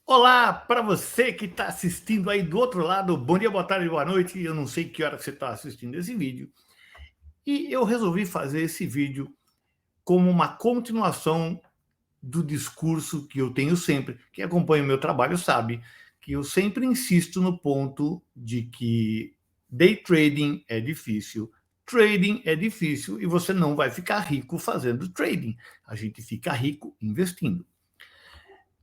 Olá, para você que está assistindo aí do outro lado, bom dia, boa tarde, boa noite. Eu não sei que hora que você está assistindo esse vídeo. E eu resolvi fazer esse vídeo como uma continuação do discurso que eu tenho sempre. Quem acompanha o meu trabalho sabe que eu sempre insisto no ponto de que day trading é difícil, trading é difícil e você não vai ficar rico fazendo trading. A gente fica rico investindo.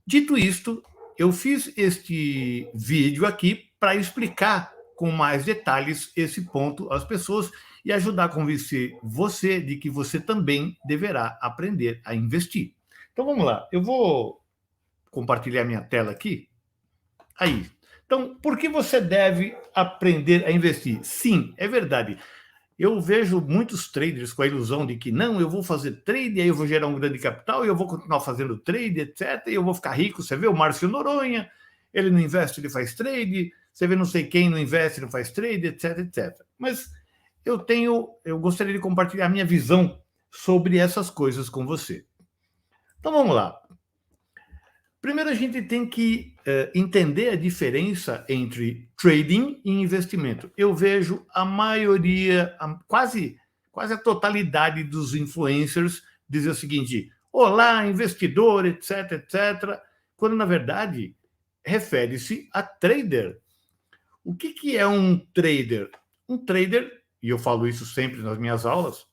Dito isto, eu fiz este vídeo aqui para explicar com mais detalhes esse ponto às pessoas e ajudar a convencer você de que você também deverá aprender a investir. Então vamos lá, eu vou compartilhar minha tela aqui. Aí. Então, por que você deve aprender a investir? Sim, é verdade. Eu vejo muitos traders com a ilusão de que não, eu vou fazer trade, aí eu vou gerar um grande capital, e eu vou continuar fazendo trade, etc. E eu vou ficar rico. Você vê o Márcio Noronha, ele não investe, ele faz trade. Você vê não sei quem não investe, não faz trade, etc, etc. Mas eu gostaria de compartilhar a minha visão sobre essas coisas com você. Então vamos lá. Primeiro, a gente tem que entender a diferença entre trading e investimento. Eu vejo a maioria, quase a totalidade dos influencers dizer o seguinte: olá, investidor, etc, etc, quando na verdade refere-se a trader. O que é um trader? Um trader, e eu falo isso sempre nas minhas aulas,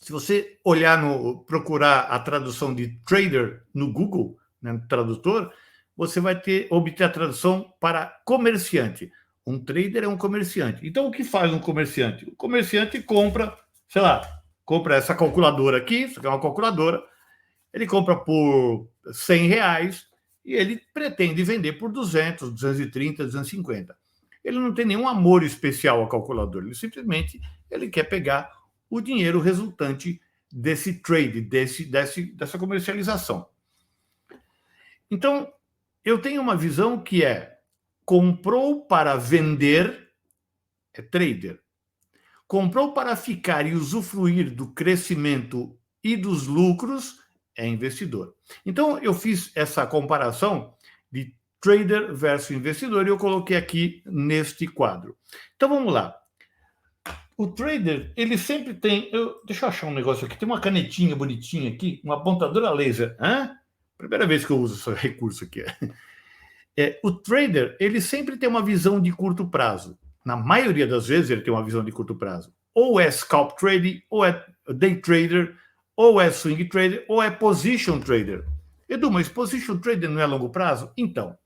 se você olhar procurar a tradução de trader no Google, né, no tradutor, você vai obter a tradução para comerciante. Um trader é um comerciante. Então, o que faz um comerciante? O comerciante compra, sei lá, compra essa calculadora aqui, isso aqui é uma calculadora, ele compra por R$ 100 e ele pretende vender por 200, 230, 250. Ele não tem nenhum amor especial à calculadora, ele simplesmente quer pegar o dinheiro resultante desse trade, dessa comercialização. Então, eu tenho uma visão que é: comprou para vender, é trader. Comprou para ficar e usufruir do crescimento e dos lucros, é investidor. Então, eu fiz essa comparação de trader versus investidor e eu coloquei aqui neste quadro. Então, vamos lá. O trader, ele sempre tem... deixa eu achar um negócio aqui. Tem uma canetinha bonitinha aqui, uma apontadora laser. Primeira vez que eu uso esse recurso aqui. O trader, ele sempre tem uma visão de curto prazo. Na maioria das vezes, ele tem uma visão de curto prazo. Ou é scalp trading, ou é day trader, ou é swing trader, ou é position trader. Edu, mas position trader não é longo prazo? Então,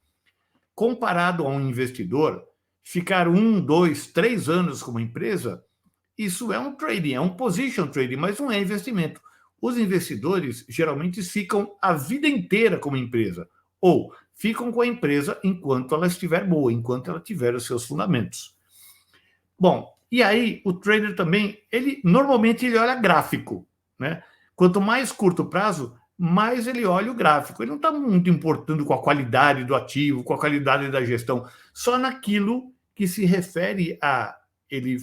comparado a um investidor, ficar 1, 2, 3 anos com uma empresa, isso é um trading, é um position trading, mas não é investimento. Os investidores geralmente ficam a vida inteira com uma empresa, ou ficam com a empresa enquanto ela estiver boa, enquanto ela tiver os seus fundamentos. Bom, e aí o trader também, normalmente ele olha gráfico, né? Quanto mais curto prazo, mais ele olha o gráfico. Ele não está muito importando com a qualidade do ativo, com a qualidade da gestão, só naquilo que se refere a ele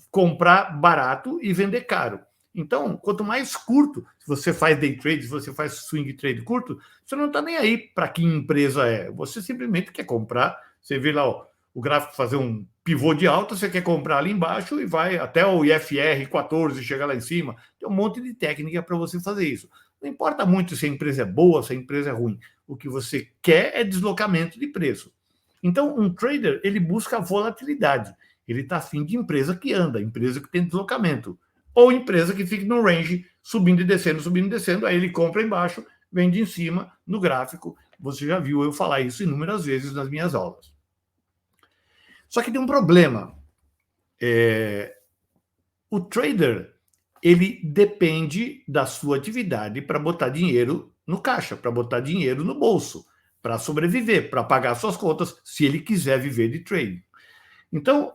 comprar barato e vender caro. Então, quanto mais curto, se você faz day trade, se você faz swing trade curto, você não está nem aí para que empresa é. Você simplesmente quer comprar. Você vê lá o gráfico fazer um pivô de alta, você quer comprar ali embaixo e vai até o IFR 14 chegar lá em cima. Tem um monte de técnica para você fazer isso. Não importa muito se a empresa é boa, se a empresa é ruim. O que você quer é deslocamento de preço. Então, um trader, ele busca volatilidade. Ele está afim de empresa que anda, empresa que tem deslocamento. Ou empresa que fica no range, subindo e descendo, aí ele compra embaixo, vende em cima, no gráfico. Você já viu eu falar isso inúmeras vezes nas minhas aulas. Só que tem um problema. O trader, ele depende da sua atividade para botar dinheiro no caixa, para botar dinheiro no bolso, para sobreviver, para pagar suas contas, se ele quiser viver de trading. Então,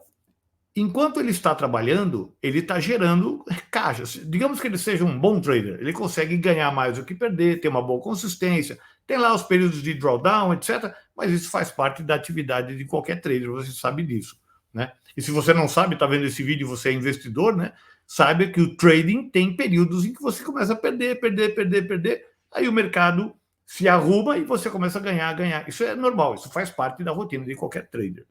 enquanto ele está trabalhando, ele está gerando caixa. Digamos que ele seja um bom trader, ele consegue ganhar mais do que perder, ter uma boa consistência, tem lá os períodos de drawdown, etc. Mas isso faz parte da atividade de qualquer trader, você sabe disso, né? E se você não sabe, está vendo esse vídeo e você é investidor, né? Saiba que o trading tem períodos em que você começa a perder, aí o mercado se arruma e você começa a ganhar. Isso é normal, isso faz parte da rotina de qualquer trader.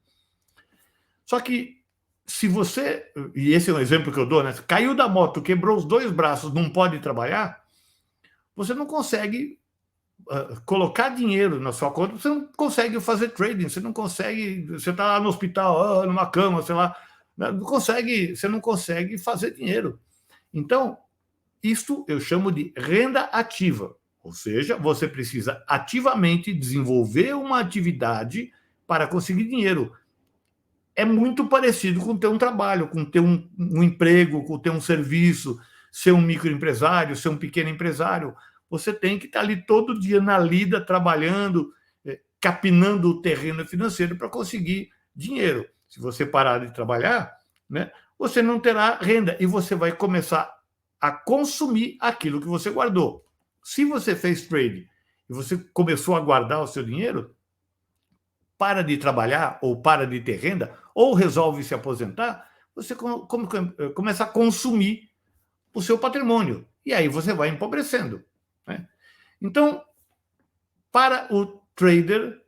Só que se você, e esse é um exemplo que eu dou, né? Caiu da moto, quebrou os 2 braços, não pode trabalhar, você não consegue colocar dinheiro na sua conta, você não consegue fazer trading, você não consegue, você está lá no hospital, numa cama, sei lá, você não consegue fazer dinheiro. Então, isto eu chamo de renda ativa, ou seja, você precisa ativamente desenvolver uma atividade para conseguir dinheiro. É muito parecido com ter um trabalho, com ter um emprego, com ter um serviço, ser um microempresário, ser um pequeno empresário. Você tem que estar ali todo dia na lida, trabalhando, capinando o terreno financeiro para conseguir dinheiro. Se você parar de trabalhar, né, você não terá renda e você vai começar a consumir aquilo que você guardou. Se você fez trade e você começou a guardar o seu dinheiro, para de trabalhar ou para de ter renda, ou resolve se aposentar, você começa a consumir o seu patrimônio. E aí você vai empobrecendo. Né? Então, para o trader,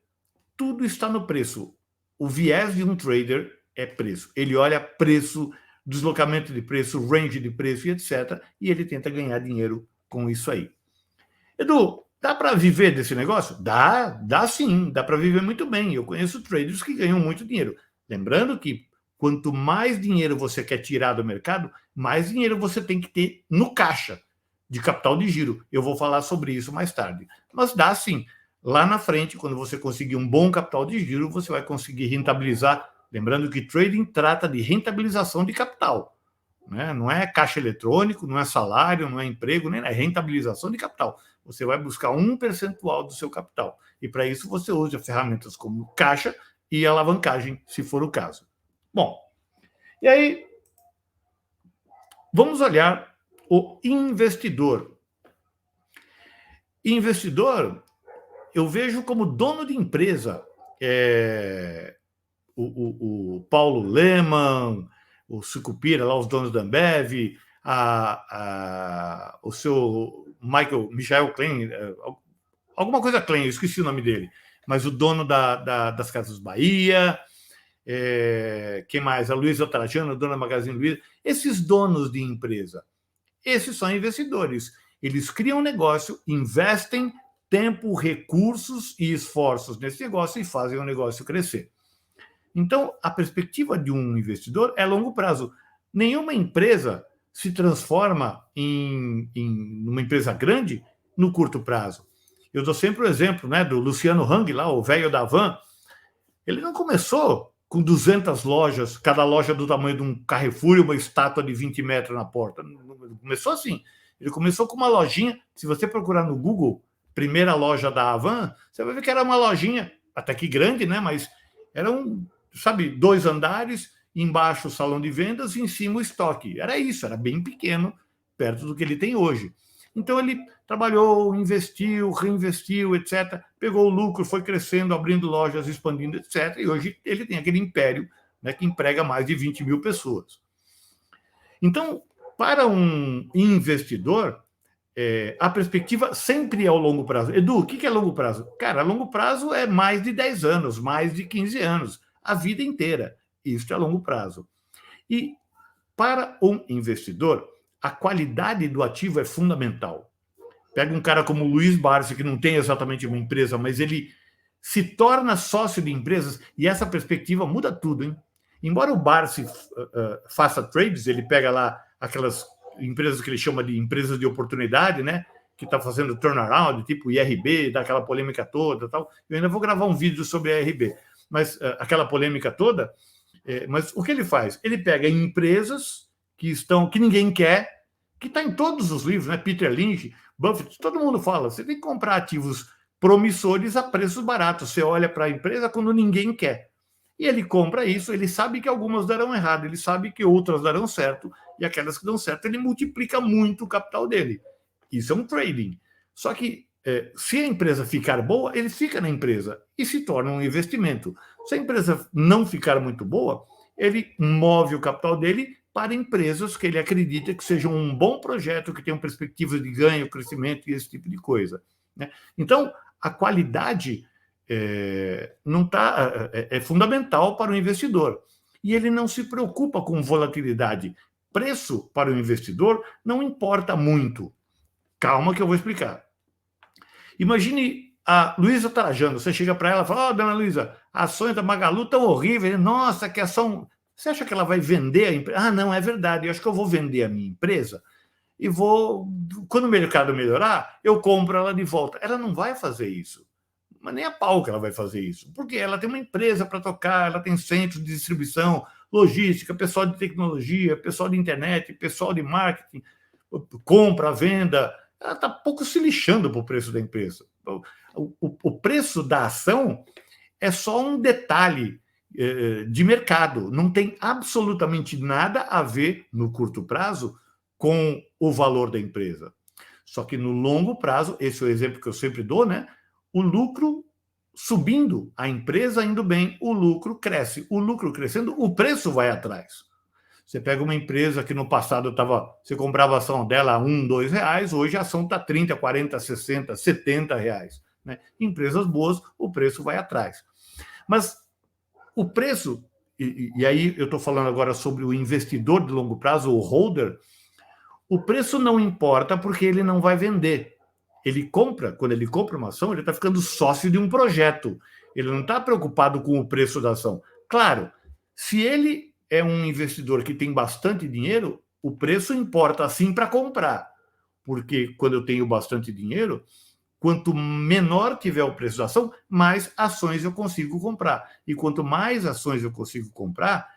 tudo está no preço. O viés de um trader é preço. Ele olha preço, deslocamento de preço, range de preço e etc. E ele tenta ganhar dinheiro com isso aí. Edu, dá para viver desse negócio? Dá sim, dá para viver muito bem. Eu conheço traders que ganham muito dinheiro. Lembrando que quanto mais dinheiro você quer tirar do mercado, mais dinheiro você tem que ter no caixa de capital de giro. Eu vou falar sobre isso mais tarde. Mas dá sim. Lá na frente, quando você conseguir um bom capital de giro, você vai conseguir rentabilizar. Lembrando que trading trata de rentabilização de capital. Né? Não é caixa eletrônico, não é salário, não é emprego, nem é rentabilização de capital. Você vai buscar um percentual do seu capital. E para isso você usa ferramentas como caixa e alavancagem, se for o caso. Bom, e aí vamos olhar o investidor. Investidor, eu vejo como dono de empresa. O Paulo Leman, o Sucupira, lá os donos da Ambev, o seu Michael Klein, alguma coisa Klein, eu esqueci o nome dele, mas o dono das Casas Bahia, quem mais? A Luísa Trajano, dona da Magazine Luiza. Esses donos de empresa, esses são investidores. Eles criam um negócio, investem tempo, recursos e esforços nesse negócio e fazem o negócio crescer. Então, a perspectiva de um investidor é longo prazo. Nenhuma empresa se transforma em uma empresa grande no curto prazo. Eu dou sempre o exemplo, né, do Luciano Hang, lá, o velho da van. Ele não começou com 200 lojas, cada loja do tamanho de um Carrefour e uma estátua de 20 metros na porta. Não começou assim. Ele começou com uma lojinha. Se você procurar no Google, primeira loja da Havan, você vai ver que era uma lojinha, até que grande, né? Mas era 2 andares, embaixo o salão de vendas e em cima o estoque. Era isso, era bem pequeno, perto do que ele tem hoje. Então ele trabalhou, investiu, reinvestiu, etc. Pegou o lucro, foi crescendo, abrindo lojas, expandindo, etc. E hoje ele tem aquele império, né, que emprega mais de 20 mil pessoas. Então, para um investidor, a perspectiva sempre é ao longo prazo. Edu, o que é longo prazo? Cara, longo prazo é mais de 10 anos, mais de 15 anos, a vida inteira. Isso é longo prazo. E para um investidor, a qualidade do ativo é fundamental. Pega um cara como o Luiz Barsi, que não tem exatamente uma empresa, mas ele se torna sócio de empresas, e essa perspectiva muda tudo, hein? Embora o Barsi faça trades, ele pega lá aquelas empresas que ele chama de empresas de oportunidade, né? Que está fazendo turnaround, tipo IRB, daquela polêmica toda, tal. Eu ainda vou gravar um vídeo sobre a IRB, mas aquela polêmica toda. Mas o que ele faz? Ele pega empresas que ninguém quer, que está em todos os livros, né? Peter Lynch, Buffett, todo mundo fala. Você tem que comprar ativos promissores a preços baratos. Você olha para a empresa quando ninguém quer. E ele compra isso, ele sabe que algumas darão errado, ele sabe que outras darão certo, e aquelas que dão certo, ele multiplica muito o capital dele. Isso é um trading. Só que, se a empresa ficar boa, ele fica na empresa e se torna um investimento. Se a empresa não ficar muito boa, ele move o capital dele para empresas que ele acredita que sejam um bom projeto, que tenham perspectivas de ganho, crescimento e esse tipo de coisa. Né? Então, a qualidade não tá, é fundamental para o investidor. E ele não se preocupa com volatilidade. Preço para o investidor não importa muito. Calma que eu vou explicar. Imagine a Luísa Trajano, você chega para ela e fala, dona Luísa, ações da Magalu estão horríveis, nossa, que ação... Você acha que ela vai vender a empresa? Ah, não, é verdade, eu acho que eu vou vender a minha empresa e vou, quando o mercado melhorar, eu compro ela de volta. Ela não vai fazer isso. Mas nem a pau que ela vai fazer isso. Porque ela tem uma empresa para tocar, ela tem centro de distribuição, logística, pessoal de tecnologia, pessoal de internet, pessoal de marketing, compra, venda. Ela está pouco se lixando para o preço da empresa. O preço da ação é só um detalhe de mercado. Não tem absolutamente nada a ver, no curto prazo, com o valor da empresa. Só que no longo prazo, esse é o exemplo que eu sempre dou, né? O lucro subindo, a empresa indo bem, o lucro cresce. O lucro crescendo, o preço vai atrás. Você pega uma empresa que no passado você comprava a ação dela a R$1, R$2, hoje a ação está 30, 40, 60, R$70. Né? Empresas boas, o preço vai atrás. Mas o preço, e aí eu estou falando agora sobre o investidor de longo prazo, o holder, o preço não importa porque ele não vai vender. Quando ele compra uma ação, ele está ficando sócio de um projeto. Ele não está preocupado com o preço da ação. Claro, se ele é um investidor que tem bastante dinheiro, o preço importa sim para comprar. Porque quando eu tenho bastante dinheiro, quanto menor tiver o preço da ação, mais ações eu consigo comprar. E quanto mais ações eu consigo comprar,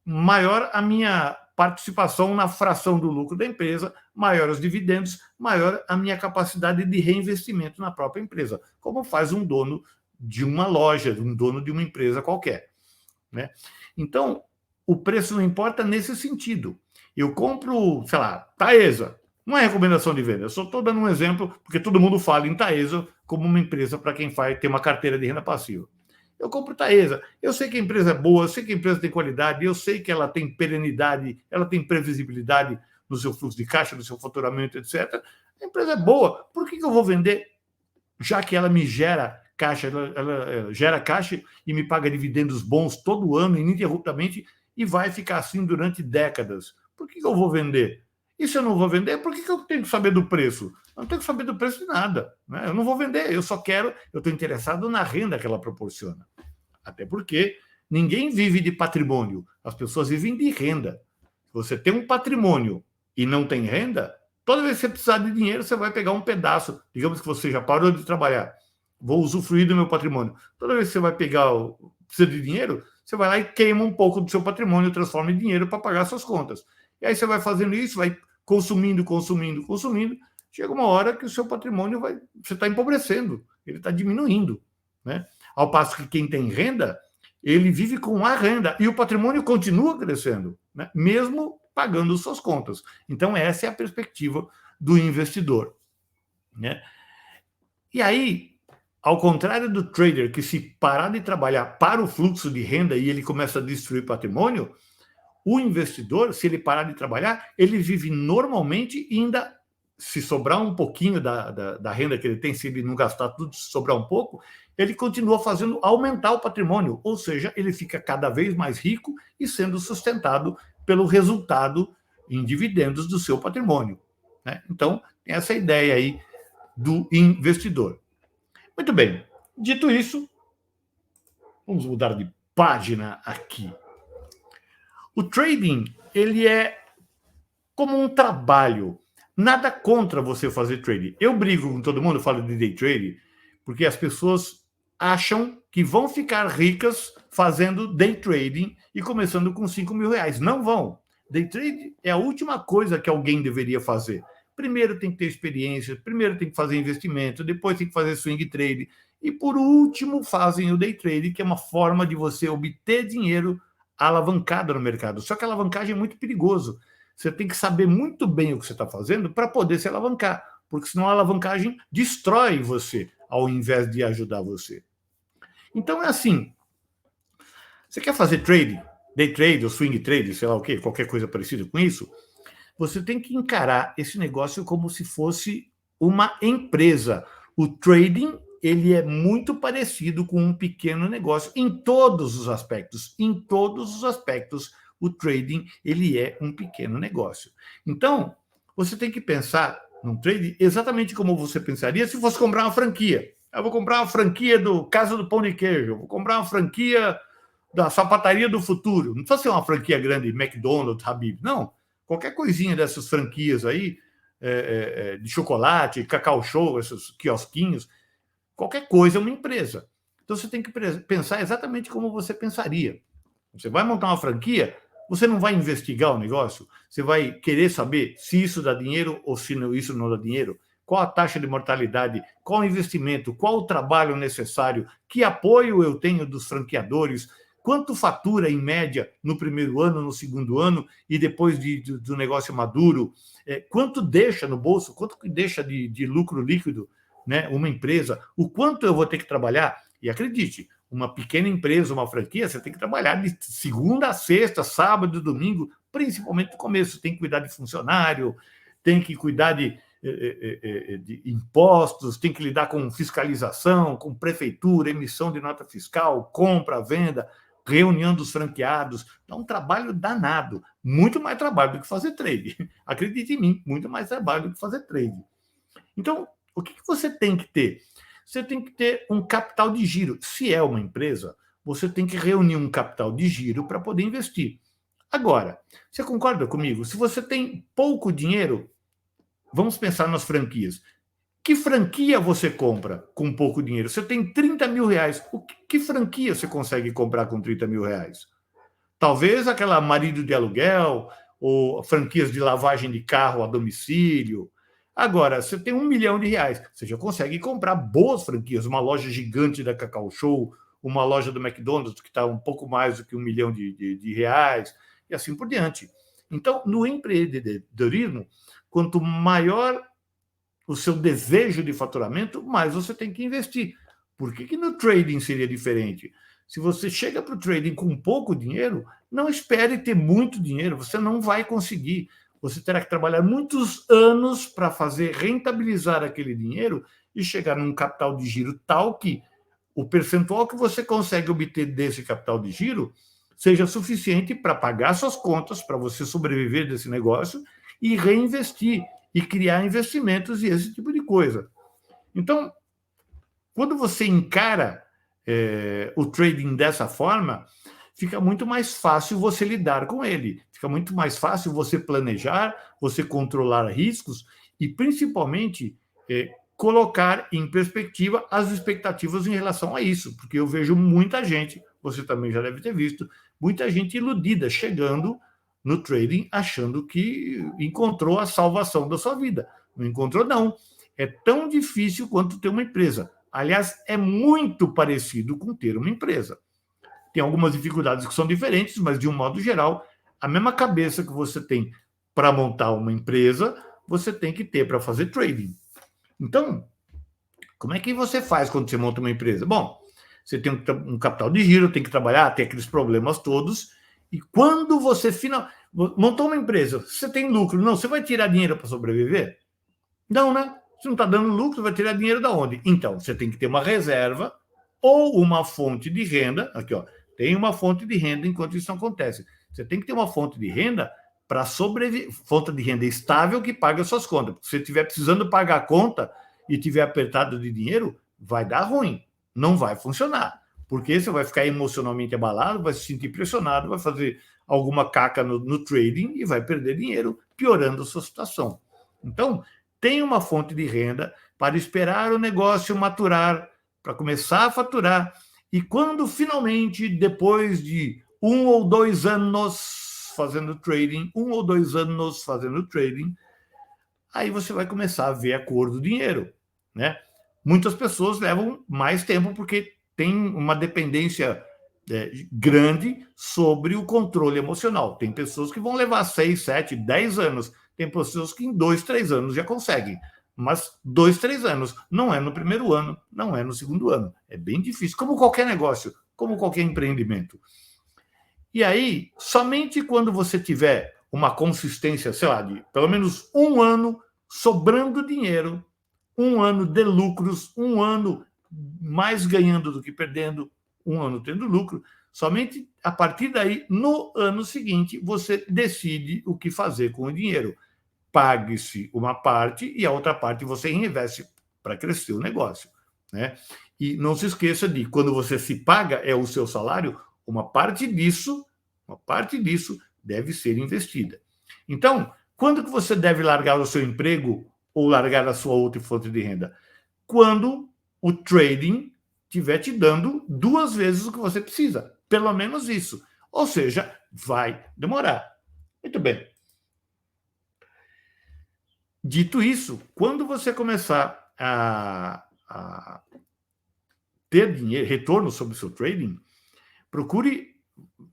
maior a minha participação na fração do lucro da empresa, maior os dividendos, maior a minha capacidade de reinvestimento na própria empresa, como faz um dono de uma loja, um dono de uma empresa qualquer. Né? Então, o preço não importa nesse sentido. Eu compro, sei lá, Taesa, não é recomendação de venda, eu só estou dando um exemplo, porque todo mundo fala em Taesa como uma empresa para quem tem uma carteira de renda passiva. Eu compro Taesa. Eu sei que a empresa é boa, eu sei que a empresa tem qualidade, eu sei que ela tem perenidade, ela tem previsibilidade no seu fluxo de caixa, no seu faturamento, etc. A empresa é boa. Por que eu vou vender? Já que ela me gera caixa, ela gera caixa e me paga dividendos bons todo ano, ininterruptamente, e vai ficar assim durante décadas. Por que eu vou vender? E se eu não vou vender, por que eu tenho que saber do preço? Eu não tenho que saber do preço de nada. Né? Eu não vou vender, eu estou interessado na renda que ela proporciona. Até porque ninguém vive de patrimônio, as pessoas vivem de renda. Se você tem um patrimônio e não tem renda, toda vez que você precisar de dinheiro, você vai pegar um pedaço. Digamos que você já parou de trabalhar, vou usufruir do meu patrimônio. Toda vez que você vai precisa de dinheiro, você vai lá e queima um pouco do seu patrimônio, transforma em dinheiro para pagar suas contas. E aí você vai fazendo isso, vai consumindo. Chega uma hora que o seu patrimônio você está empobrecendo, ele está diminuindo. Né? Ao passo que quem tem renda, ele vive com a renda e o patrimônio continua crescendo, né? Mesmo pagando suas contas. Então, essa é a perspectiva do investidor. Né? E aí, ao contrário do trader que se parar de trabalhar para o fluxo de renda e ele começa a destruir patrimônio, o investidor, se ele parar de trabalhar, ele vive normalmente e ainda, se sobrar um pouquinho da renda que ele tem, se ele não gastar tudo, se sobrar um pouco, ele continua fazendo aumentar o patrimônio, ou seja, ele fica cada vez mais rico e sendo sustentado pelo resultado em dividendos do seu patrimônio. Né? Então, essa é a ideia aí do investidor. Muito bem, dito isso, vamos mudar de página aqui. O trading, ele é como um trabalho. Nada contra você fazer trading. Eu brigo com todo mundo, falo de day trading, porque as pessoas acham que vão ficar ricas fazendo day trading e começando com R$5.000. Não vão. Day trading é a última coisa que alguém deveria fazer. Primeiro tem que ter experiência, primeiro tem que fazer investimento, depois tem que fazer swing trading e, por último, fazem o day trading, que é uma forma de você obter dinheiro alavancado no mercado. Só que a alavancagem é muito perigoso. Você tem que saber muito bem o que você está fazendo para poder se alavancar, porque senão a alavancagem destrói você, ao invés de ajudar você. Então é assim, você quer fazer trading, day trade ou swing trade, sei lá o quê, qualquer coisa parecida com isso, você tem que encarar esse negócio como se fosse uma empresa. O trading, ele é muito parecido com um pequeno negócio em todos os aspectos. Em todos os aspectos, o trading, ele é um pequeno negócio. Então, você tem que pensar num trading exatamente como você pensaria se fosse comprar uma franquia. Eu vou comprar uma franquia do Casa do Pão de Queijo, vou comprar uma franquia da Sapataria do Futuro. Não precisa ser uma franquia grande, McDonald's, Habib. Não. Qualquer coisinha dessas franquias aí, de chocolate, Cacau Show, esses quiosquinhos, qualquer coisa é uma empresa. Então você tem que pensar exatamente como você pensaria. Você vai montar uma franquia, você não vai investigar o negócio, você vai querer saber se isso dá dinheiro ou se isso não dá dinheiro, qual a taxa de mortalidade, qual o investimento, qual o trabalho necessário, que apoio eu tenho dos franqueadores, quanto fatura em média no primeiro ano, no segundo ano e depois do negócio maduro, quanto deixa no bolso, quanto deixa de lucro líquido, né, uma empresa, o quanto eu vou ter que trabalhar. E acredite, uma pequena empresa, uma franquia, você tem que trabalhar de segunda a sexta, sábado e domingo, principalmente no começo. Tem que cuidar de funcionário, tem que cuidar de impostos, tem que lidar com fiscalização, com prefeitura, emissão de nota fiscal, compra, venda, reunião dos franqueados. Dá um trabalho danado, muito mais trabalho do que fazer trade. Acredite em mim, muito mais trabalho do que fazer trade. Então, o que você tem que ter? Você tem que ter um capital de giro. Se é uma empresa, você tem que reunir um capital de giro para poder investir. Agora, você concorda comigo? Se você tem pouco dinheiro, vamos pensar nas franquias. Que franquia você compra com pouco dinheiro? Você tem 30 mil reais. Que franquia você consegue comprar com 30 mil reais? Talvez aquela marido de aluguel, ou franquias de lavagem de carro a domicílio. Agora, você tem 1 milhão de reais, você já consegue comprar boas franquias, uma loja gigante da Cacau Show, uma loja do McDonald's, que está um pouco mais do que 1 milhão de reais, e assim por diante. Então, no empreendedorismo, quanto maior o seu desejo de faturamento, mais você tem que investir. Por que no trading seria diferente? Se você chega para o trading com pouco dinheiro, não espere ter muito dinheiro, você não vai conseguir. Você terá que trabalhar muitos anos para fazer rentabilizar aquele dinheiro e chegar num capital de giro tal que o percentual que você consegue obter desse capital de giro seja suficiente para pagar suas contas, para você sobreviver desse negócio e reinvestir e criar investimentos e esse tipo de coisa. Então, quando você encara o trading dessa forma, fica muito mais fácil você lidar com ele, fica muito mais fácil você planejar, você controlar riscos e, principalmente, colocar em perspectiva as expectativas em relação a isso, porque eu vejo muita gente, você também já deve ter visto, muita gente iludida chegando no trading achando que encontrou a salvação da sua vida. Não encontrou, não. É tão difícil quanto ter uma empresa. Aliás, é muito parecido com ter uma empresa. Tem algumas dificuldades que são diferentes, mas, de um modo geral, a mesma cabeça que você tem para montar uma empresa, você tem que ter para fazer trading. Então, como é que você faz quando você monta uma empresa? Bom, você tem um capital de giro, tem que trabalhar, tem aqueles problemas todos, e quando você montou uma empresa, você tem lucro, não, você vai tirar dinheiro para sobreviver? Não, né? Se não está dando lucro, vai tirar dinheiro da onde? Então, você tem que ter uma reserva ou uma fonte de renda. Aqui, ó, tem uma fonte de renda enquanto isso não acontece. Você tem que ter uma fonte de renda para sobreviver, fonte de renda estável que paga suas contas. Se você estiver precisando pagar a conta e estiver apertado de dinheiro, vai dar ruim, não vai funcionar. Porque você vai ficar emocionalmente abalado, vai se sentir pressionado, vai fazer alguma caca no trading e vai perder dinheiro, piorando a sua situação. Então, tem uma fonte de renda para esperar o negócio maturar, para começar a faturar. E quando finalmente, depois de 1 ou 2 anos fazendo trading, aí você vai começar a ver a cor do dinheiro, né? Muitas pessoas levam mais tempo porque tem uma dependência grande sobre o controle emocional. Tem pessoas que vão levar 6, 7, 10 anos. Tem pessoas que em 2, 3 anos já conseguem. Mas 2, 3 anos não é no primeiro ano, não é no segundo ano. É bem difícil, como qualquer negócio, como qualquer empreendimento. E aí, somente quando você tiver uma consistência, sei lá, de pelo menos 1 ano sobrando dinheiro, um ano de lucros, um ano mais ganhando do que perdendo, um ano tendo lucro. Somente a partir daí, no ano seguinte, você decide o que fazer com o dinheiro. Pague-se uma parte e a outra parte você reinveste para crescer o negócio, né? E não se esqueça de quando você se paga é o seu salário, uma parte disso deve ser investida. Então, quando que você deve largar o seu emprego ou largar a sua outra fonte de renda? Quando o trading estiver te dando 2 vezes o que você precisa, pelo menos isso. Ou seja, vai demorar. Muito bem. Dito isso, quando você começar a ter dinheiro, retorno sobre o seu trading, procure,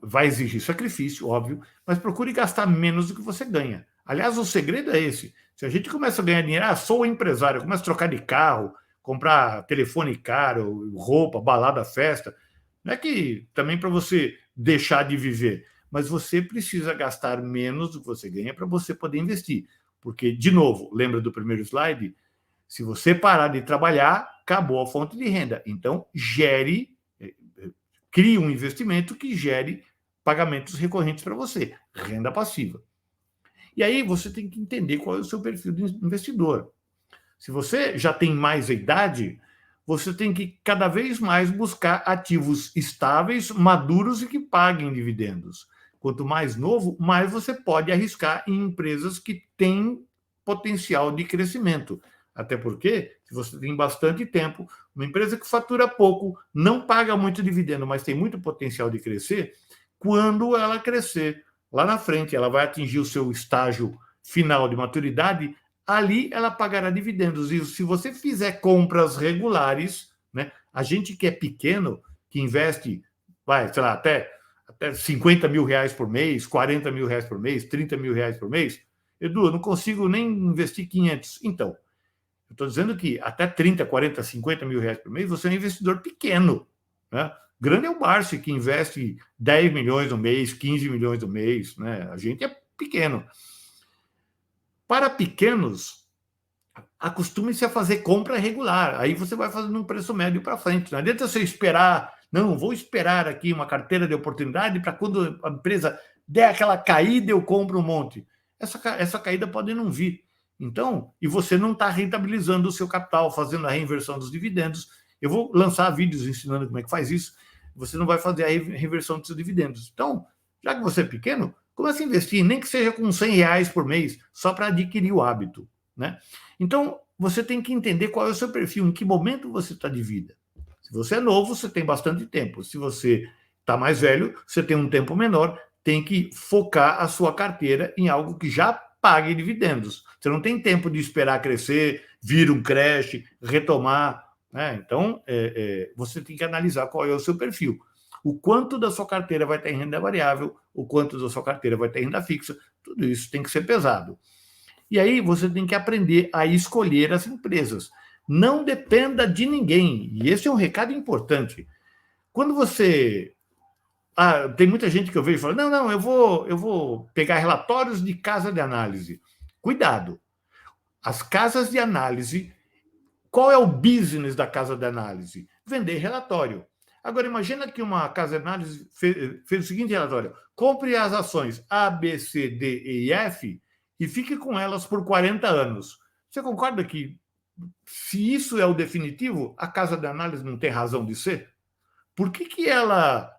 vai exigir sacrifício, óbvio, mas procure gastar menos do que você ganha. Aliás, o segredo é esse. Se a gente começa a ganhar dinheiro, sou empresário, começa a trocar de carro, comprar telefone caro, roupa, balada, festa, não é que também para você deixar de viver, mas você precisa gastar menos do que você ganha para você poder investir. Porque, de novo, lembra do primeiro slide? Se você parar de trabalhar, acabou a fonte de renda. Então, crie um investimento que gere pagamentos recorrentes para você, renda passiva. E aí você tem que entender qual é o seu perfil de investidor. Se você já tem mais idade, você tem que cada vez mais buscar ativos estáveis, maduros e que paguem dividendos. Quanto mais novo, mais você pode arriscar em empresas que têm potencial de crescimento. Até porque, se você tem bastante tempo, uma empresa que fatura pouco, não paga muito dividendo, mas tem muito potencial de crescer, quando ela crescer lá na frente, ela vai atingir o seu estágio final de maturidade, ali ela pagará dividendos. E se você fizer compras regulares, né, a gente que é pequeno, que investe, vai, sei lá, até 50 mil reais por mês, 40 mil reais por mês, 30 mil reais por mês, Edu, eu não consigo nem investir 500. Então, eu estou dizendo que até 30, 40, 50 mil reais por mês, você é um investidor pequeno, né? Grande é o Barsi, que investe 10 milhões no mês, 15 milhões no mês, né? A gente é pequeno. Para pequenos, acostume-se a fazer compra regular. Aí você vai fazendo um preço médio para frente. Não adianta você esperar, não, vou esperar aqui uma carteira de oportunidade para quando a empresa der aquela caída, eu compro um monte. Essa caída pode não vir. Então, e você não está rentabilizando o seu capital, fazendo a reinversão dos dividendos. Eu vou lançar vídeos ensinando como é que faz isso. Você não vai fazer a reinversão dos seus dividendos. Então, já que você é pequeno, comece a investir, nem que seja com 100 reais por mês, só para adquirir o hábito, né? Então, você tem que entender qual é o seu perfil, em que momento você está de vida. Se você é novo, você tem bastante tempo. Se você está mais velho, você tem um tempo menor, tem que focar a sua carteira em algo que já pague dividendos. Você não tem tempo de esperar crescer, vir um crash, retomar, né? Então, você tem que analisar qual é o seu perfil. O quanto da sua carteira vai ter em renda variável, o quanto da sua carteira vai ter em renda fixa, tudo isso tem que ser pesado. E aí você tem que aprender a escolher as empresas. Não dependa de ninguém. E esse é um recado importante. Quando você... tem muita gente que eu vejo e fala, não, eu vou pegar relatórios de casa de análise. Cuidado. As casas de análise, qual é o business da casa de análise? Vender relatório. Agora, imagina que uma casa de análise fez o seguinte relatório. Compre as ações A, B, C, D, E e F e fique com elas por 40 anos. Você concorda que, se isso é o definitivo, a casa de análise não tem razão de ser? Por que ela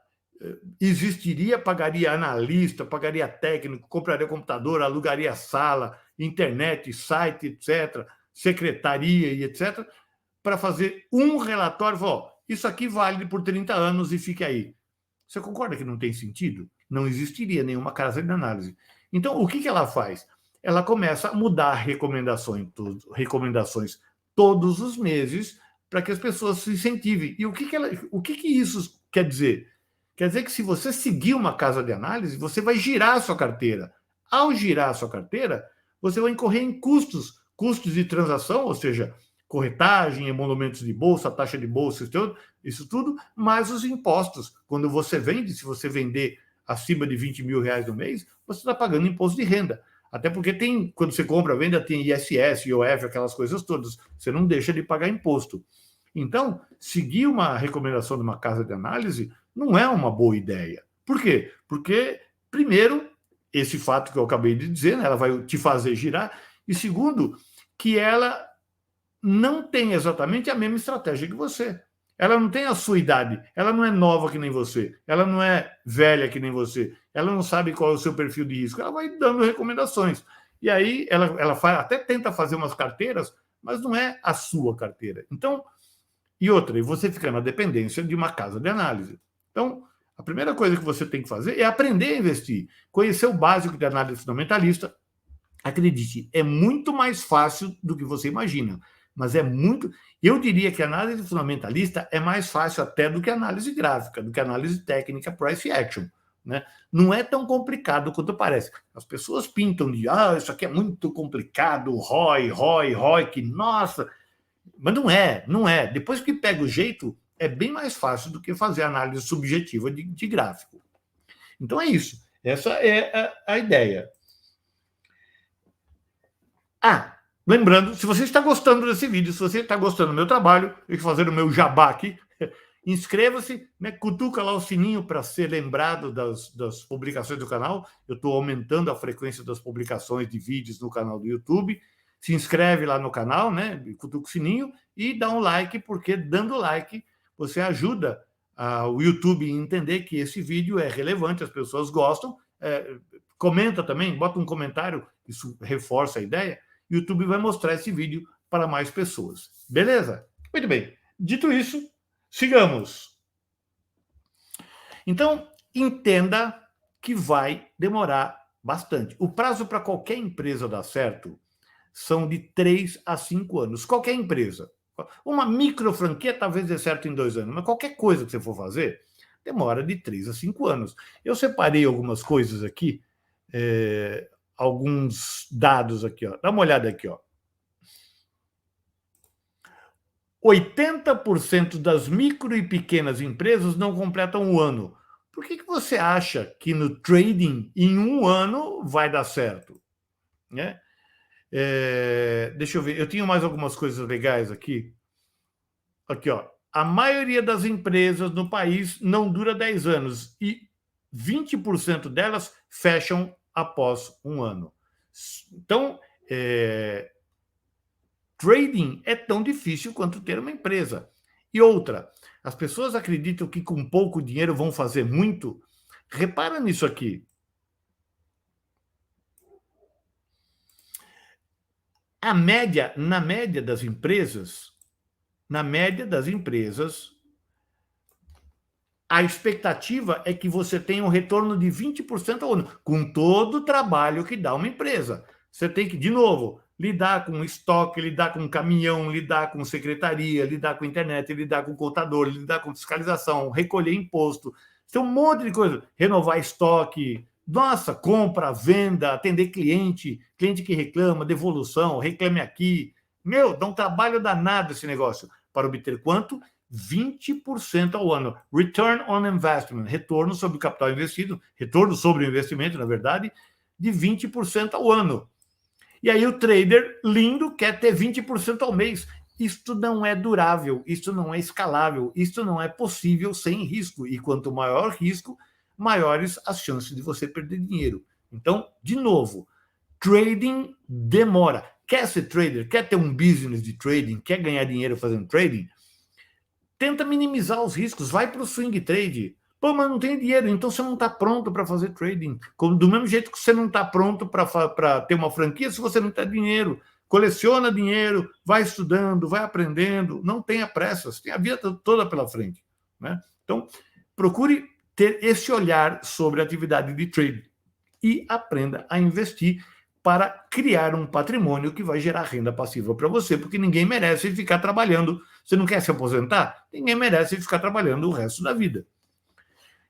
existiria, pagaria analista, pagaria técnico, compraria computador, alugaria sala, internet, site, etc., secretaria e etc., para fazer um relatório, isso aqui vale por 30 anos e fique aí. Você concorda que não tem sentido? Não existiria nenhuma casa de análise. Então, o que ela faz? Ela começa a mudar recomendações todos os meses para que as pessoas se incentivem. E o que isso quer dizer? Quer dizer que, se você seguir uma casa de análise, você vai girar a sua carteira. Ao girar a sua carteira, você vai incorrer em custos de transação, ou seja, corretagem, emolumentos de bolsa, taxa de bolsa, isso tudo, mais os impostos. Quando você vende, se você vender acima de 20 mil reais no mês, você está pagando imposto de renda. Até porque tem, quando você compra, venda, tem ISS, IOF, aquelas coisas todas. Você não deixa de pagar imposto. Então, seguir uma recomendação de uma casa de análise não é uma boa ideia. Por quê? Porque, primeiro, esse fato que eu acabei de dizer, né, ela vai te fazer girar, e segundo, que ela não tem exatamente a mesma estratégia que você. Ela não tem a sua idade, ela não é nova que nem você, ela não é velha que nem você, ela não sabe qual é o seu perfil de risco, ela vai dando recomendações. E aí ela até tenta fazer umas carteiras, mas não é a sua carteira. Então, e outra, e você fica na dependência de uma casa de análise. Então, a primeira coisa que você tem que fazer é aprender a investir, conhecer o básico de análise fundamentalista. Acredite, é muito mais fácil do que você imagina, mas é muito. Eu diria que a análise fundamentalista é mais fácil até do que a análise gráfica, do que a análise técnica price action. Né? Não é tão complicado quanto parece. As pessoas pintam de isso aqui é muito complicado, ROI, que nossa. Mas não é, não é. Depois que pega o jeito, é bem mais fácil do que fazer análise subjetiva de gráfico. Então é isso. Essa é a ideia. Lembrando, se você está gostando desse vídeo, se você está gostando do meu trabalho, eu vou fazer o meu jabá aqui, inscreva-se, né, cutuca lá o sininho para ser lembrado das publicações do canal. Eu estou aumentando a frequência das publicações de vídeos no canal do YouTube. Se inscreve lá no canal, né, cutuca o sininho e dá um like, porque dando like você ajuda o YouTube a entender que esse vídeo é relevante, as pessoas gostam. Comenta também, bota um comentário, isso reforça a ideia. O YouTube vai mostrar esse vídeo para mais pessoas. Beleza? Muito bem. Dito isso, sigamos. Então, entenda que vai demorar bastante. O prazo para qualquer empresa dar certo são de 3 a 5 anos. Qualquer empresa. Uma micro franquia talvez dê certo em 2 anos, mas qualquer coisa que você for fazer demora de 3 a 5 anos. Eu separei algumas coisas aqui, alguns dados aqui, ó. Dá uma olhada aqui, ó. 80% das micro e pequenas empresas não completam um ano. Por que você acha que no trading, em um ano, vai dar certo? Né? Deixa eu ver, eu tinha mais algumas coisas legais aqui. Aqui, ó. A maioria das empresas no país não dura 10 anos e 20% delas fecham após um ano. Então, trading é tão difícil quanto ter uma empresa. E outra, as pessoas acreditam que com pouco dinheiro vão fazer muito. Repara nisso aqui. Na média das empresas, a expectativa é que você tenha um retorno de 20% ao ano, com todo o trabalho que dá uma empresa. Você tem que, de novo, lidar com estoque, lidar com caminhão, lidar com secretaria, lidar com internet, lidar com contador, lidar com fiscalização, recolher imposto. Tem um monte de coisa. Renovar estoque, nossa, compra, venda, atender cliente que reclama, devolução, reclame aqui. Meu, dá um trabalho danado esse negócio. Para obter quanto? 20% ao ano. Return on investment, retorno sobre o capital investido, retorno sobre o investimento, na verdade, de 20% ao ano. E aí o trader lindo quer ter 20% ao mês. Isto não é durável, isto não é escalável, isto não é possível sem risco. E quanto maior risco, maiores as chances de você perder dinheiro. Então, de novo, trading demora. Quer ser trader? Quer ter um business de trading? Quer ganhar dinheiro fazendo trading? Tenta minimizar os riscos, vai para o swing trade. Pô, mas não tem dinheiro, então você não está pronto para fazer trading. Do mesmo jeito que você não está pronto para ter uma franquia se você não tem dinheiro. Coleciona dinheiro, vai estudando, vai aprendendo, não tenha pressa, você tem a vida toda pela frente. Né? Então, procure ter esse olhar sobre a atividade de trading e aprenda a investir para criar um patrimônio que vai gerar renda passiva para você, porque ninguém merece ficar trabalhando. Você não quer se aposentar? Ninguém merece ficar trabalhando o resto da vida.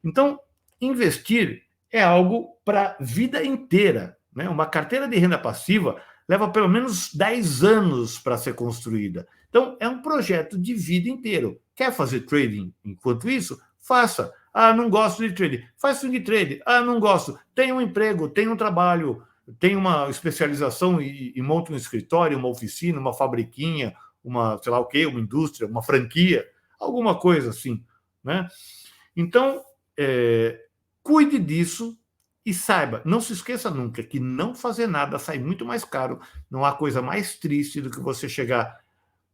Então, investir é algo para a vida inteira. Né? Uma carteira de renda passiva leva pelo menos 10 anos para ser construída. Então, é um projeto de vida inteiro. Quer fazer trading enquanto isso? Faça. Não gosto de trading. Faz swing trade. Não gosto. Tem um emprego, tem um trabalho. tem uma especialização e monta um escritório, uma oficina, uma fabriquinha, uma, sei lá o quê, uma indústria, uma franquia, alguma coisa assim, né? Então, cuide disso e saiba, não se esqueça nunca que não fazer nada sai muito mais caro. Não há coisa mais triste do que você chegar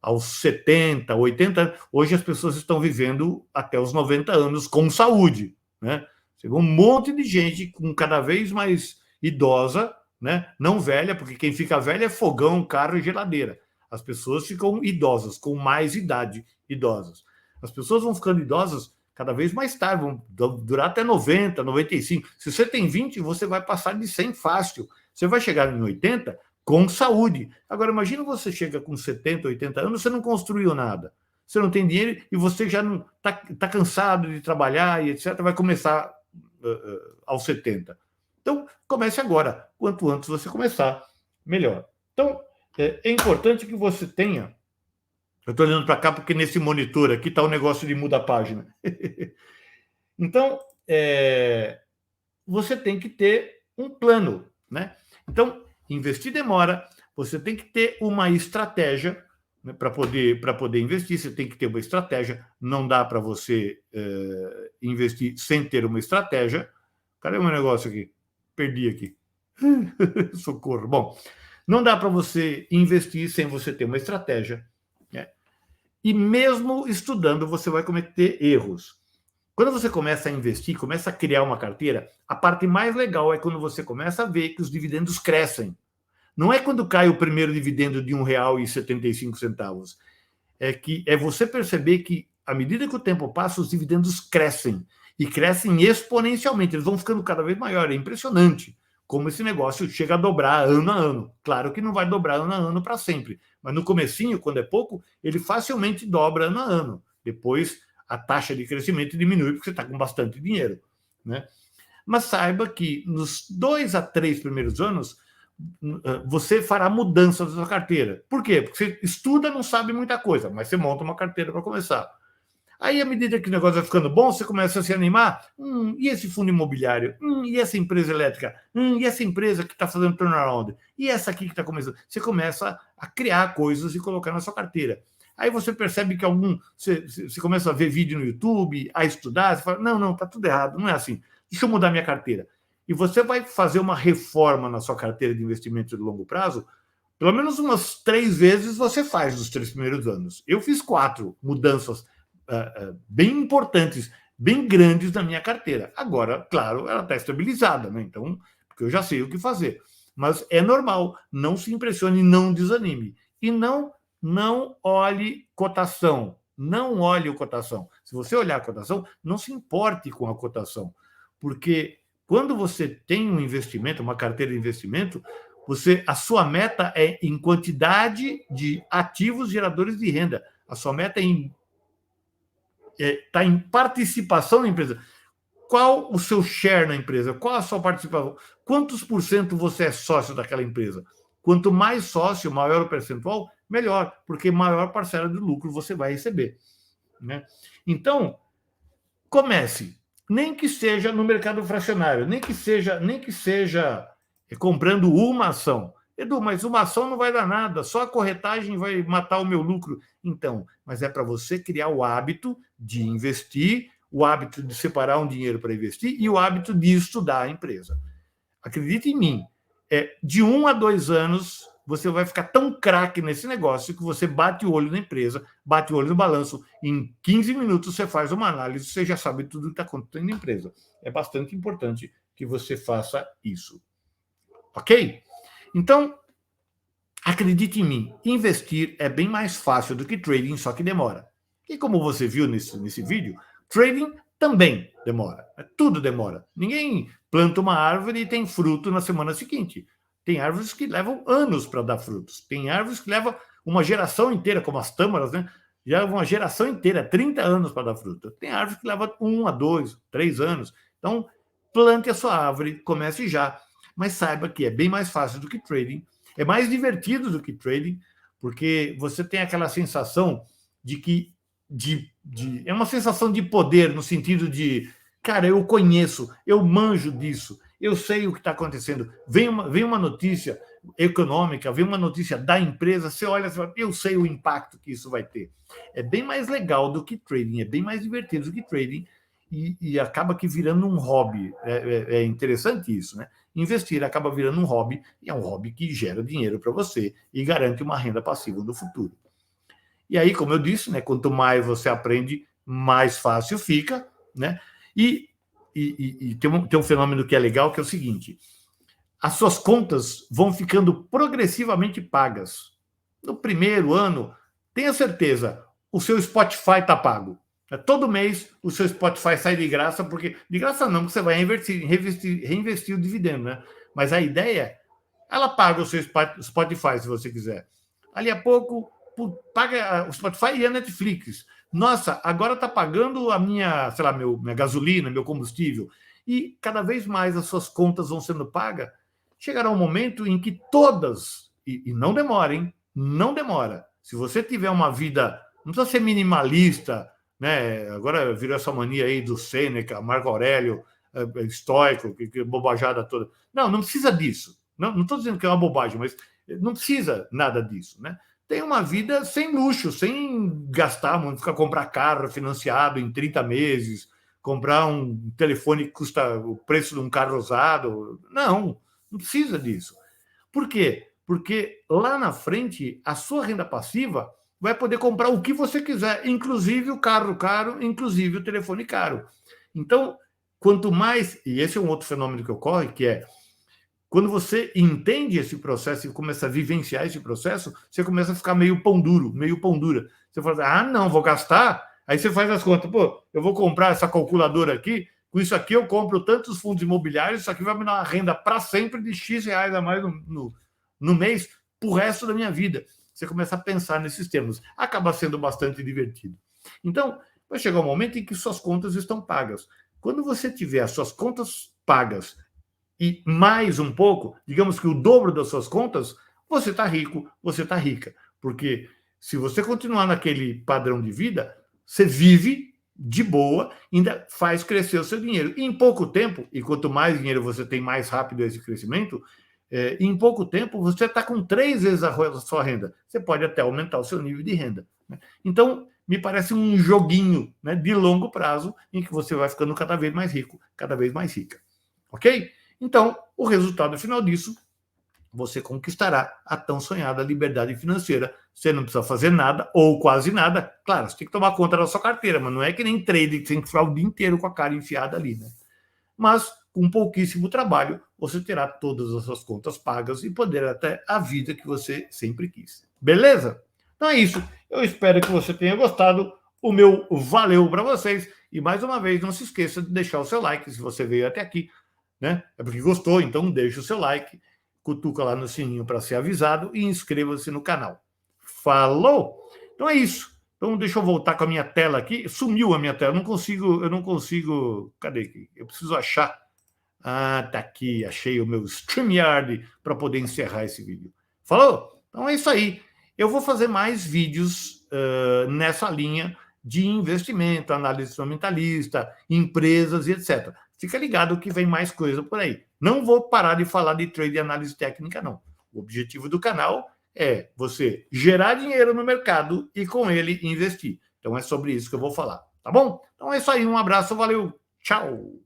aos 70, 80 anos. Hoje as pessoas estão vivendo até os 90 anos com saúde, né? Chegou um monte de gente com cada vez mais idosa, né? Não velha, porque quem fica velha é fogão, carro e geladeira. As pessoas ficam idosas, com mais idade, idosas. As pessoas vão ficando idosas cada vez mais tarde, vão durar até 90, 95. Se você tem 20, você vai passar de 100 fácil. Você vai chegar em 80 com saúde. Agora, imagina você chega com 70, 80 anos, você não construiu nada. Você não tem dinheiro e você já não tá cansado de trabalhar e etc. Vai começar aos 70. Então, comece agora. Quanto antes você começar, melhor. Então, é importante que você tenha. Eu estou olhando para cá porque nesse monitor aqui está o negócio de muda a página. Então, você tem que ter um plano, né? Então, investir demora, você tem que ter uma estratégia, né, para poder investir, você tem que ter uma estratégia, não dá para você investir sem ter uma estratégia. Cadê o meu negócio aqui? Perdi aqui. Socorro. Bom, não dá para você investir sem você ter uma estratégia, né? E mesmo estudando, você vai cometer erros. Quando você começa a investir, começa a criar uma carteira, a parte mais legal é quando você começa a ver que os dividendos crescem. Não é quando cai o primeiro dividendo de R$ 1,75. É você perceber que, à medida que o tempo passa, os dividendos crescem. E crescem exponencialmente. Eles vão ficando cada vez maiores. É impressionante como esse negócio chega a dobrar ano a ano. Claro que não vai dobrar ano a ano para sempre. Mas no comecinho, quando é pouco, ele facilmente dobra ano a ano. Depois, a taxa de crescimento diminui porque você está com bastante dinheiro, né? Mas saiba que nos 2 a 3 primeiros anos, você fará mudanças na sua carteira. Por quê? Porque você estuda, não sabe muita coisa, mas você monta uma carteira para começar. Aí, à medida que o negócio vai ficando bom, você começa a se animar. E esse fundo imobiliário? E essa empresa elétrica? E essa empresa que está fazendo turnaround? E essa aqui que está começando? Você começa a criar coisas e colocar na sua carteira. Aí você percebe que você começa a ver vídeo no YouTube, a estudar, você fala, não, está tudo errado, não é assim. Deixa eu mudar minha carteira. E você vai fazer uma reforma na sua carteira de investimento de longo prazo, pelo menos umas 3 vezes você faz nos 3 primeiros anos. Eu fiz 4 mudanças bem importantes, bem grandes na minha carteira. Agora, claro, ela está estabilizada, né? Então, porque eu já sei o que fazer. Mas é normal, não se impressione, não desanime. E não olhe cotação. Não olhe a cotação. Se você olhar a cotação, não se importe com a cotação. Porque quando você tem um investimento, uma carteira de investimento, a sua meta é em quantidade de ativos geradores de renda. A sua meta está em participação na empresa. Qual o seu share na empresa? Qual a sua participação? Quantos por cento você é sócio daquela empresa? Quanto mais sócio, maior o percentual, melhor, porque maior parcela de lucro você vai receber, né? Então, comece, nem que seja no mercado fracionário, nem que seja comprando uma ação. Edu, mas uma ação não vai dar nada, só a corretagem vai matar o meu lucro. Então, mas é para você criar o hábito de investir, o hábito de separar um dinheiro para investir e o hábito de estudar a empresa. Acredite em mim, de 1 a 2 anos, você vai ficar tão craque nesse negócio que você bate o olho na empresa, bate o olho no balanço, em 15 minutos você faz uma análise, você já sabe tudo que está acontecendo na empresa. É bastante importante que você faça isso. Ok? Então, acredite em mim, investir é bem mais fácil do que trading, só que demora. E como você viu nesse vídeo, trading também demora. Tudo demora. Ninguém planta uma árvore e tem fruto na semana seguinte. Tem árvores que levam anos para dar frutos. Tem árvores que levam uma geração inteira, como as tâmaras, né? Já levam uma geração inteira, 30 anos para dar fruto. Tem árvores que levam 1 a 2, 3 anos. Então, plante a sua árvore, comece já. Mas saiba que é bem mais fácil do que trading. É mais divertido do que trading, porque você tem aquela sensação de que é uma sensação de poder, no sentido de, cara, eu conheço, eu manjo disso, eu sei o que está acontecendo. Vem uma notícia econômica, vem uma notícia da empresa, você olha e fala, eu sei o impacto que isso vai ter. É bem mais legal do que trading, é bem mais divertido do que trading e acaba que virando um hobby. É interessante isso, né? Investir acaba virando um hobby e é um hobby que gera dinheiro para você e garante uma renda passiva no futuro. E aí, como eu disse, né, quanto mais você aprende, mais fácil fica, né? E tem um fenômeno que é legal, que é o seguinte: as suas contas vão ficando progressivamente pagas. No primeiro ano, tenha certeza, o seu Spotify está pago. Todo mês o seu Spotify sai de graça, porque de graça não, porque você vai reinvestir o dividendo, né? Mas a ideia, ela paga o seu Spotify se você quiser. Ali a pouco, paga o Spotify e a Netflix. Nossa, agora está pagando a minha, sei lá, minha gasolina, meu combustível. E cada vez mais as suas contas vão sendo pagas. Chegará um momento em que todas, e não demora, hein? Não demora. Se você tiver uma vida, não precisa ser minimalista, né? Agora virou essa mania aí do Sêneca, Marco Aurélio, estoico, que bobajada toda. Não precisa disso. Não estou dizendo que é uma bobagem, mas não precisa nada disso, né? Tem uma vida sem luxo, sem gastar muito, ficar comprar carro financiado em 30 meses, comprar um telefone que custa o preço de um carro usado. Não precisa disso. Por quê? Porque lá na frente, a sua renda passiva vai poder comprar o que você quiser, inclusive o carro caro, inclusive o telefone caro. Então, quanto mais, e esse é um outro fenômeno que ocorre, que é quando você entende esse processo e começa a vivenciar esse processo, você começa a ficar meio pão duro, meio pão dura. Você fala, não, vou gastar. Aí você faz as contas, eu vou comprar essa calculadora aqui, com isso aqui eu compro tantos fundos imobiliários, isso aqui vai me dar uma renda para sempre de X reais a mais no mês, pro resto da minha vida. Você começa a pensar nesses termos. Acaba sendo bastante divertido. Então, vai chegar um momento em que suas contas estão pagas. Quando você tiver as suas contas pagas e mais um pouco, digamos que o dobro das suas contas, você está rico, você está rica. Porque se você continuar naquele padrão de vida, você vive de boa, ainda faz crescer o seu dinheiro. E em pouco tempo, e quanto mais dinheiro você tem, mais rápido é esse crescimento, em pouco tempo você está com 3 vezes a sua renda. Você pode até aumentar o seu nível de renda. Né? Então, me parece um joguinho, né, de longo prazo em que você vai ficando cada vez mais rico, cada vez mais rica. Ok? Então, o resultado final disso, você conquistará a tão sonhada liberdade financeira. Você não precisa fazer nada, ou quase nada. Claro, você tem que tomar conta da sua carteira, mas não é que nem trade, que você tem que ficar o dia inteiro com a cara enfiada ali, né? Mas, com pouquíssimo trabalho, você terá todas as suas contas pagas e poderá ter a vida que você sempre quis. Beleza? Então é isso. Eu espero que você tenha gostado. O meu valeu para vocês. E, mais uma vez, não se esqueça de deixar o seu like se você veio até aqui. Né? É porque gostou, então deixa o seu like, cutuca lá no sininho para ser avisado e inscreva-se no canal. Falou? Então é isso. Então deixa eu voltar com a minha tela aqui. Sumiu a minha tela, eu não consigo. Cadê aqui? Eu preciso achar. Tá aqui, achei o meu StreamYard para poder encerrar esse vídeo. Falou? Então é isso aí. Eu vou fazer mais vídeos nessa linha de investimento, análise fundamentalista, empresas e etc. Fica ligado que vem mais coisa por aí. Não vou parar de falar de trade e análise técnica, não. O objetivo do canal é você gerar dinheiro no mercado e com ele investir. Então é sobre isso que eu vou falar, tá bom? Então é isso aí, um abraço, valeu, tchau!